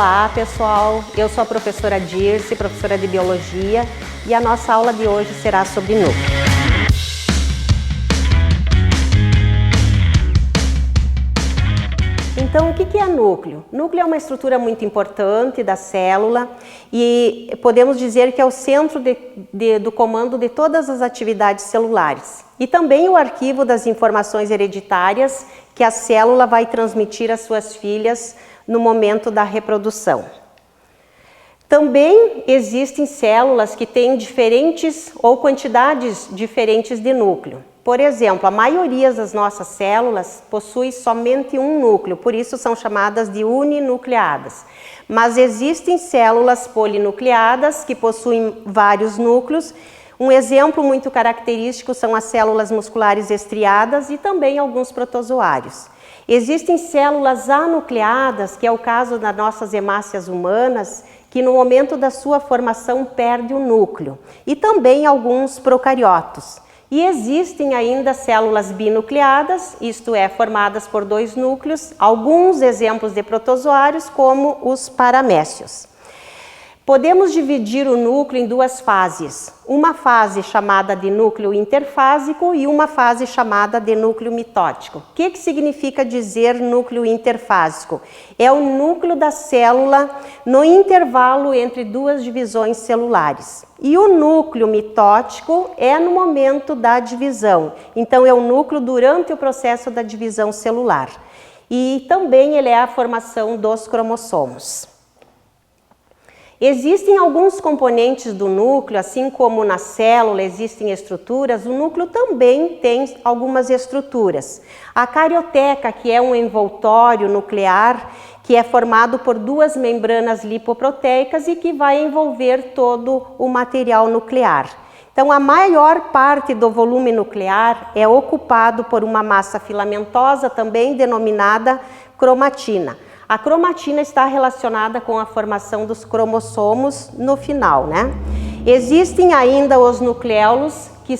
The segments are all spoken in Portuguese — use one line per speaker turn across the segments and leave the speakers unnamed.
Olá pessoal, eu sou a professora Dirce, professora de Biologia, e a nossa aula de hoje será sobre núcleo. Então, o que é núcleo? Núcleo é uma estrutura muito importante da célula e podemos dizer que é o centro do comando de todas as atividades celulares. E também o arquivo das informações hereditárias que a célula vai transmitir às suas filhas no momento da reprodução. Também existem células que têm diferentes ou quantidades diferentes de núcleo. Por exemplo, a maioria das nossas células possui somente um núcleo, por isso são chamadas de uninucleadas. Mas existem células polinucleadas que possuem vários núcleos. Um exemplo muito característico são as células musculares estriadas e também alguns protozoários. Existem células anucleadas, que é o caso das nossas hemácias humanas, que no momento da sua formação perde o núcleo, e também alguns procariotos. E existem ainda células binucleadas, isto é, formadas por dois núcleos, alguns exemplos de protozoários, como os paramécios. Podemos dividir o núcleo em duas fases, uma fase chamada de núcleo interfásico e uma fase chamada de núcleo mitótico. O que significa dizer núcleo interfásico? É o núcleo da célula no intervalo entre duas divisões celulares. E o núcleo mitótico é no momento da divisão, então é o núcleo durante o processo da divisão celular. E também ele é a formação dos cromossomos. Existem alguns componentes do núcleo, assim como na célula existem estruturas, o núcleo também tem algumas estruturas. A carioteca, que é um envoltório nuclear, que é formado por duas membranas lipoproteicas e que vai envolver todo o material nuclear. Então, a maior parte do volume nuclear é ocupado por uma massa filamentosa, também denominada cromatina. A cromatina está relacionada com a formação dos cromossomos no final, né? Existem ainda os nucleolos, que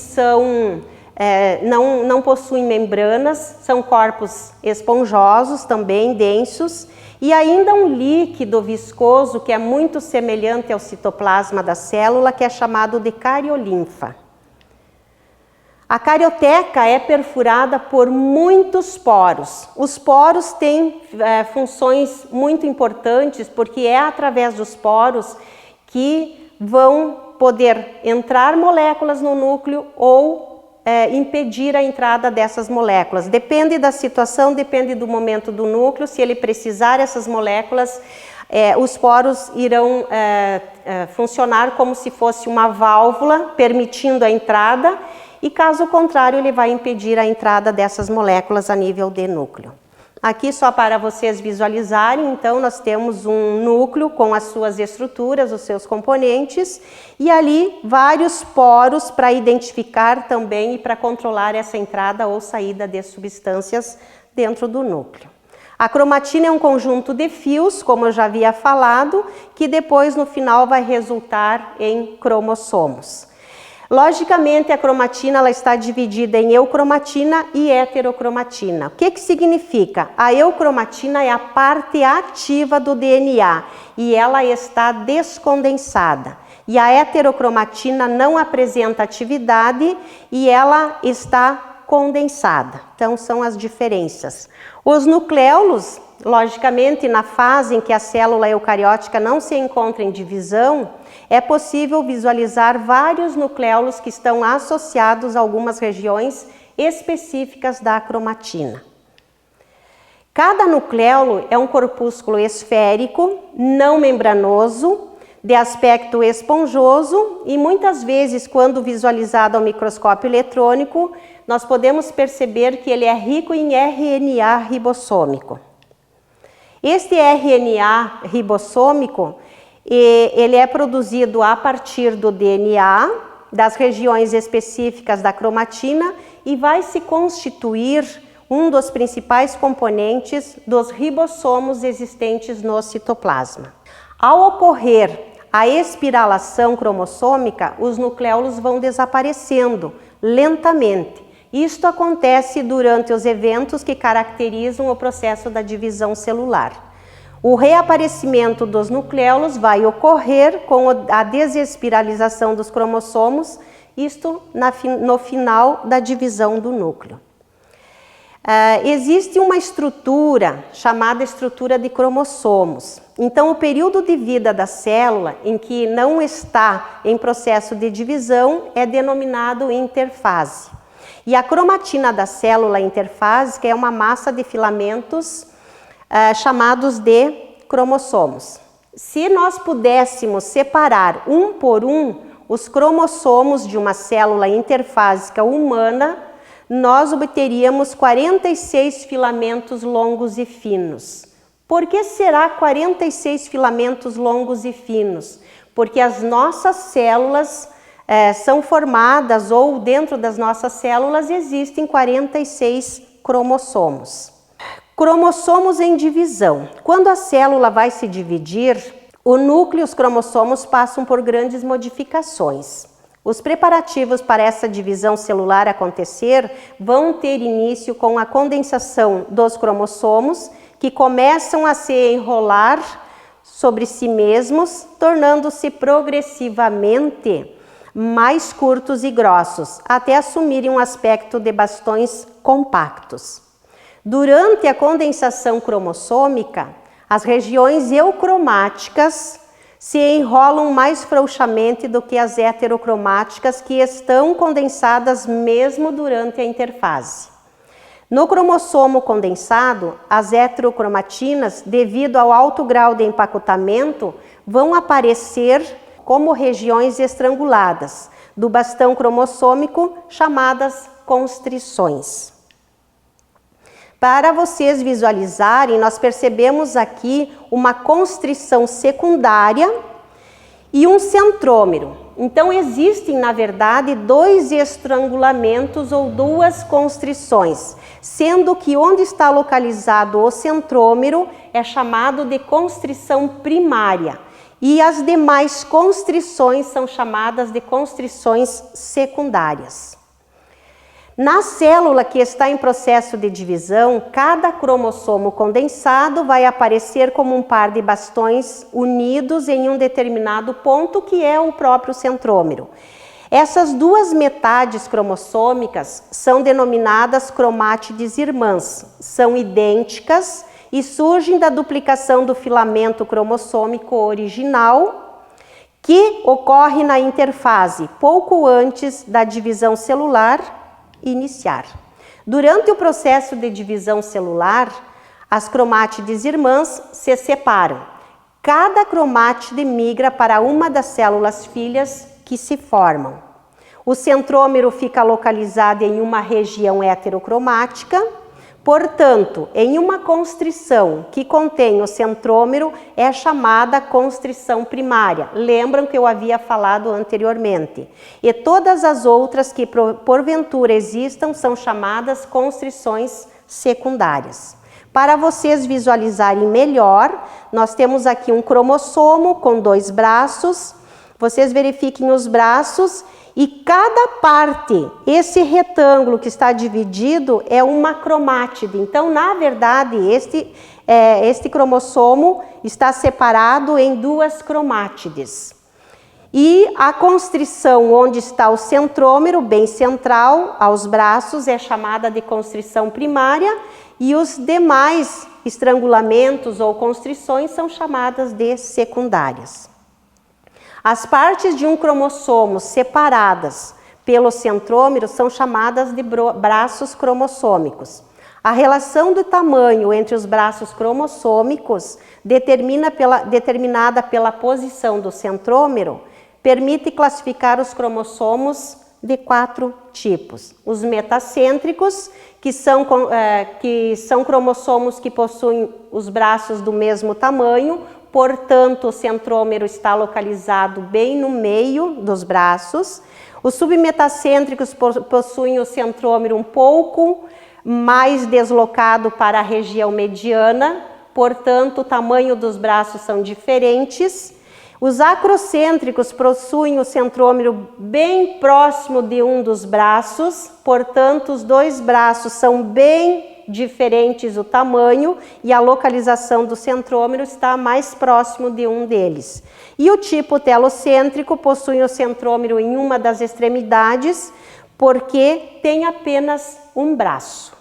não possuem membranas, são corpos esponjosos, também densos, e ainda um líquido viscoso que é muito semelhante ao citoplasma da célula, que é chamado de cariolinfa. A carioteca é perfurada por muitos poros. Os poros têm funções muito importantes, porque é através dos poros que vão poder entrar moléculas no núcleo ou impedir a entrada dessas moléculas. Depende da situação, depende do momento do núcleo. Se ele precisar essas moléculas, os poros irão funcionar como se fosse uma válvula, permitindo a entrada, e caso contrário, ele vai impedir a entrada dessas moléculas a nível de núcleo. Aqui, só para vocês visualizarem, então, nós temos um núcleo com as suas estruturas, os seus componentes, e ali vários poros para identificar também e para controlar essa entrada ou saída de substâncias dentro do núcleo. A cromatina é um conjunto de fios, como eu já havia falado, que depois, no final, vai resultar em cromossomos. Logicamente, a cromatina ela está dividida em eucromatina e heterocromatina. O que significa? A eucromatina é a parte ativa do DNA e ela está descondensada. E a heterocromatina não apresenta atividade e ela está condensada. Então, são as diferenças. Os nucleolos, logicamente, na fase em que a célula eucariótica não se encontra em divisão, é possível visualizar vários nucleolos que estão associados a algumas regiões específicas da cromatina. Cada nucleolo é um corpúsculo esférico, não membranoso, de aspecto esponjoso e muitas vezes, quando visualizado ao microscópio eletrônico, nós podemos perceber que ele é rico em RNA ribossômico. Este RNA ribossômico, ele é produzido a partir do DNA, das regiões específicas da cromatina e vai se constituir um dos principais componentes dos ribossomos existentes no citoplasma. Ao ocorrer a espiralação cromossômica, os nucleolos vão desaparecendo lentamente. Isto acontece durante os eventos que caracterizam o processo da divisão celular. O reaparecimento dos nucleolos vai ocorrer com a desespiralização dos cromossomos, isto no final da divisão do núcleo. Existe uma estrutura chamada estrutura de cromossomos. Então, o período de vida da célula em que não está em processo de divisão é denominado interfase. E a cromatina da célula interfásica é uma massa de filamentos chamados de cromossomos. Se nós pudéssemos separar um por um os cromossomos de uma célula interfásica humana, nós obteríamos 46 filamentos longos e finos. Por que será 46 filamentos longos e finos? Porque as nossas células são formadas, ou dentro das nossas células existem 46 cromossomos. Cromossomos em divisão. Quando a célula vai se dividir, o núcleo e os cromossomos passam por grandes modificações. Os preparativos para essa divisão celular acontecer vão ter início com a condensação dos cromossomos, que começam a se enrolar sobre si mesmos, tornando-se progressivamente mais curtos e grossos, até assumirem um aspecto de bastões compactos. Durante a condensação cromossômica, as regiões eucromáticas se enrolam mais frouxamente do que as heterocromáticas, que estão condensadas mesmo durante a interfase. No cromossomo condensado, as heterocromatinas, devido ao alto grau de empacotamento, vão aparecer como regiões estranguladas do bastão cromossômico, chamadas constrições. Para vocês visualizarem, nós percebemos aqui uma constrição secundária e um centrômero. Então, existem, na verdade, dois estrangulamentos ou duas constrições, sendo que onde está localizado o centrômero é chamado de constrição primária e as demais constrições são chamadas de constrições secundárias. Na célula que está em processo de divisão, cada cromossomo condensado vai aparecer como um par de bastões unidos em um determinado ponto, que é o próprio centrômero. Essas duas metades cromossômicas são denominadas cromátides irmãs, são idênticas e surgem da duplicação do filamento cromossômico original, que ocorre na interfase, pouco antes da divisão celular iniciar. Durante o processo de divisão celular, as cromátides irmãs se separam. Cada cromátide migra para uma das células filhas que se formam. O centrômero fica localizado em uma região heterocromática, portanto, em uma constrição que contém o centrômero é chamada constrição primária. Lembram que eu havia falado anteriormente. E todas as outras que porventura existam são chamadas constrições secundárias. Para vocês visualizarem melhor, nós temos aqui um cromossomo com dois braços. Vocês verifiquem os braços. E cada parte, esse retângulo que está dividido é uma cromátide. Então, na verdade, este cromossomo está separado em duas cromátides. E a constrição onde está o centrômero, bem central, aos braços, é chamada de constrição primária. E os demais estrangulamentos ou constrições são chamadas de secundárias. As partes de um cromossomo separadas pelo centrômero são chamadas de braços cromossômicos. A relação do tamanho entre os braços cromossômicos, determinada pela posição do centrômero, permite classificar os cromossomos de 4 tipos. Os metacêntricos, que são cromossomos que possuem os braços do mesmo tamanho, portanto, o centrômero está localizado bem no meio dos braços. Os submetacêntricos possuem o centrômero um pouco mais deslocado para a região mediana, portanto, o tamanho dos braços são diferentes. Os acrocêntricos possuem o centrômero bem próximo de um dos braços, portanto, os dois braços são bem diferentes o tamanho e a localização do centrômero está mais próximo de um deles. E o tipo telocêntrico possui o centrômero em uma das extremidades, porque tem apenas um braço.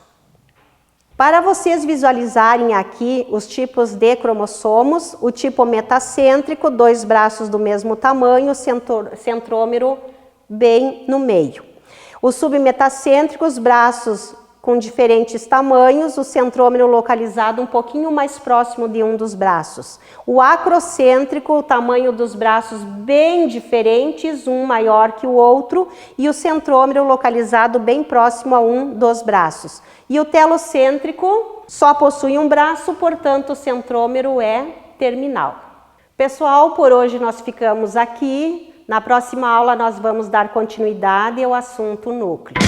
Para vocês visualizarem aqui os tipos de cromossomos, o tipo metacêntrico, 2 braços do mesmo tamanho, centrômero bem no meio. O submetacêntrico, os braços com diferentes tamanhos, o centrômero localizado um pouquinho mais próximo de um dos braços. O acrocêntrico, o tamanho dos braços bem diferentes, um maior que o outro, e o centrômero localizado bem próximo a um dos braços. E o telocêntrico só possui um braço, portanto o centrômero é terminal. Pessoal, por hoje nós ficamos aqui. Na próxima aula nós vamos dar continuidade ao assunto núcleo.